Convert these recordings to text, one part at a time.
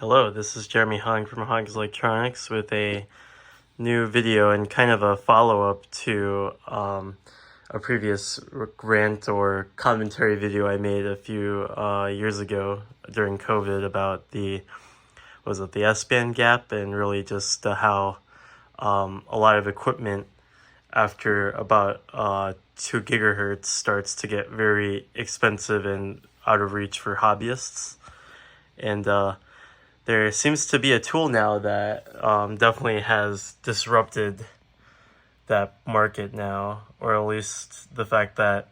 Hello, this is Jeremy Hung from Hog's Electronics with a new video and kind of a follow-up to a previous rant or commentary video I made a few years ago during COVID about the S-band gap, and really just how a lot of equipment after about 2 gigahertz starts to get very expensive and out of reach for hobbyists. And there seems to be a tool now that definitely has disrupted that market now, or at least the fact that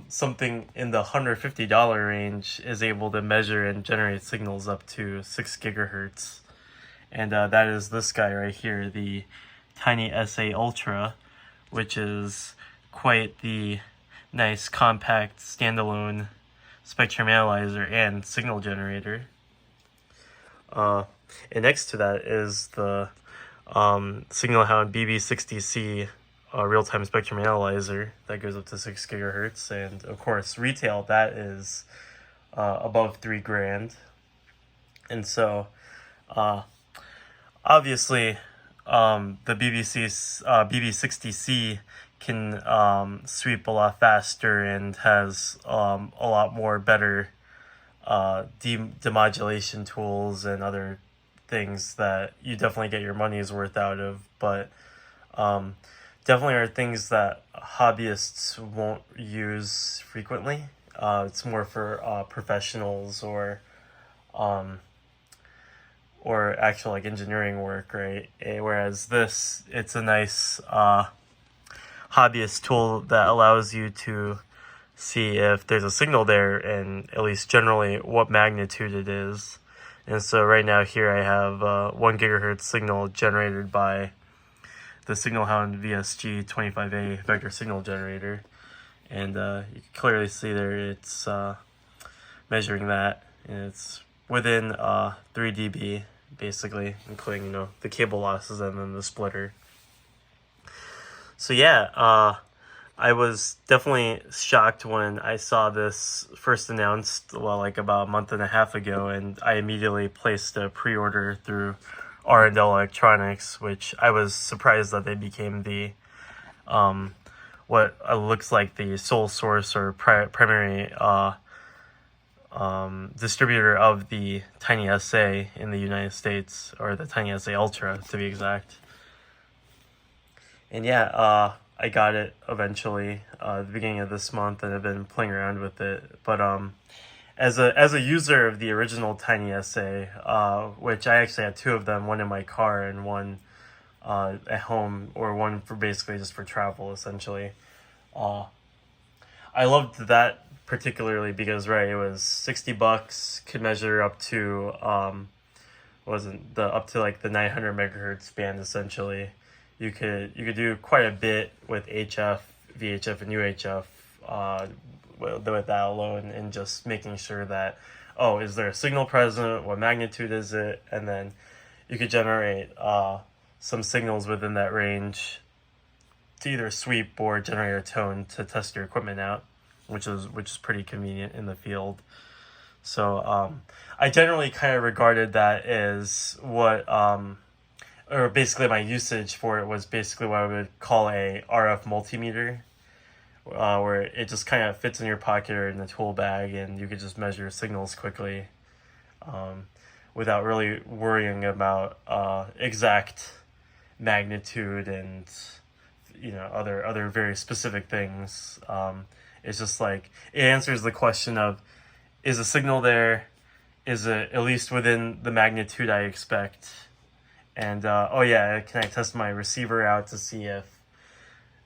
something in the $150 range is able to measure and generate signals up to 6 gigahertz. And that is this guy right here, the TinySA Ultra, which is quite the nice compact standalone spectrum analyzer and signal generator. And next to that is the Signal Hound BB60C real-time spectrum analyzer that goes up to 6 gigahertz, and of course retail that is above $3,000. And so obviously the BB60C can sweep a lot faster and has a lot more better demodulation tools and other things that you definitely get your money's worth out of, but definitely are things that hobbyists won't use frequently. It's more for professionals or actual like engineering work, right? Whereas this, it's a nice hobbyist tool that allows you to see if there's a signal there and at least generally what magnitude it is. And so right now here I have 1 gigahertz signal generated by the Signal Hound VSG25A vector signal generator, and you can clearly see there it's measuring that, and it's within 3 dB basically, including the cable losses and then the splitter. So yeah, I was definitely shocked when I saw this first announced, like about a month and a half ago, and I immediately placed a pre-order through R&L Electronics, which I was surprised that they became the what looks like the sole source or primary distributor of the TinySA in the United States, or the TinySA Ultra to be exact. And yeah, I got it eventually at the beginning of this month, and I've been playing around with it. But as a user of the original TinySA, which I actually had 2 of them, one in my car and one at home, or one for basically just for travel essentially. I loved that particularly because it was $60, could measure up to up to like the 900 megahertz band essentially. You could do quite a bit with HF, VHF, and UHF with that alone, and just making sure that, is there a signal present? What magnitude is it? And then you could generate some signals within that range to either sweep or generate a tone to test your equipment out, which is pretty convenient in the field. So I generally kind of regarded that as what or basically my usage for it was basically what I would call a RF multimeter, where it just kind of fits in your pocket or in the tool bag, and you could just measure signals quickly without really worrying about exact magnitude and other very specific things. It's just like it answers the question of, is a signal there? Is it at least within the magnitude I expect? And can I test my receiver out to see if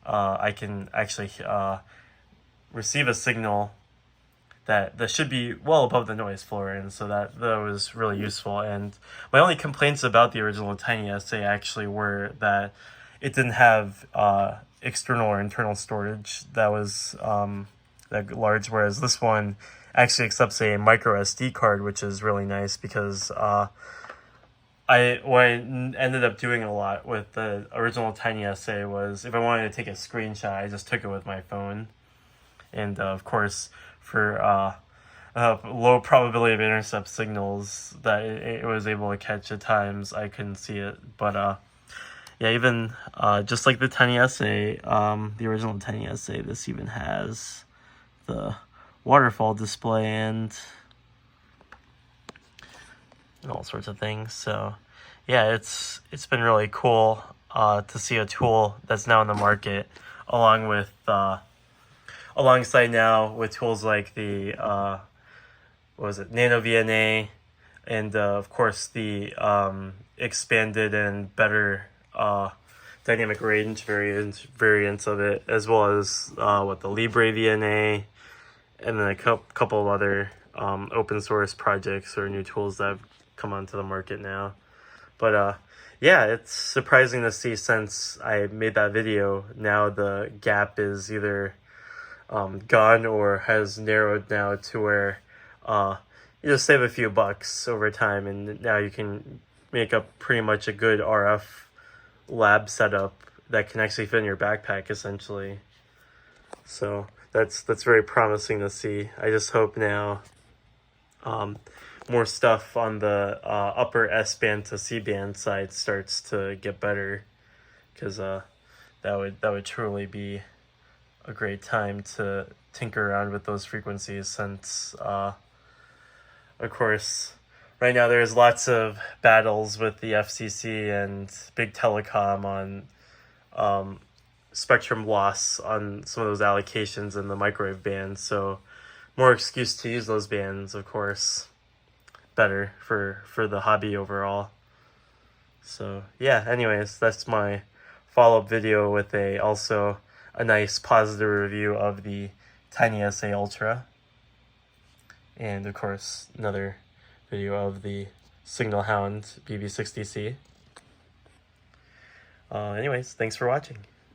I can actually receive a signal that should be well above the noise floor? And so that was really useful. And my only complaints about the original TinySA actually were that it didn't have external or internal storage that was that large, whereas this one actually accepts a micro SD card, which is really nice because what I ended up doing a lot with the original TinySA was, if I wanted to take a screenshot, I just took it with my phone. And of course, for low probability of intercept signals that it was able to catch at times. I couldn't see it, but yeah, even just like the TinySA, the original TinySA, this even has the waterfall display and all sorts of things. So yeah, it's been really cool to see a tool that's now in the market, along with alongside now with tools like the what was it, Nano VNA, and of course the expanded and better dynamic range variants of it, as well as what the Libre VNA, and then a couple of other open source projects or new tools that have come onto the market now. But yeah, it's surprising to see, since I made that video, now the gap is either gone or has narrowed now to where you just save a few bucks over time, and now you can make up pretty much a good RF lab setup that can actually fit in your backpack essentially. So that's very promising to see. I just hope now more stuff on the upper S-band to C-band side starts to get better, because that would truly be a great time to tinker around with those frequencies, since of course right now there's lots of battles with the FCC and big telecom on spectrum loss on some of those allocations in the microwave bands. So more excuse to use those bands, of course. Better for the hobby overall. So yeah, anyways, that's my follow-up video with also a nice positive review of the TinySA Ultra, and of course another video of the Signal Hound BB60C. Anyways, thanks for watching.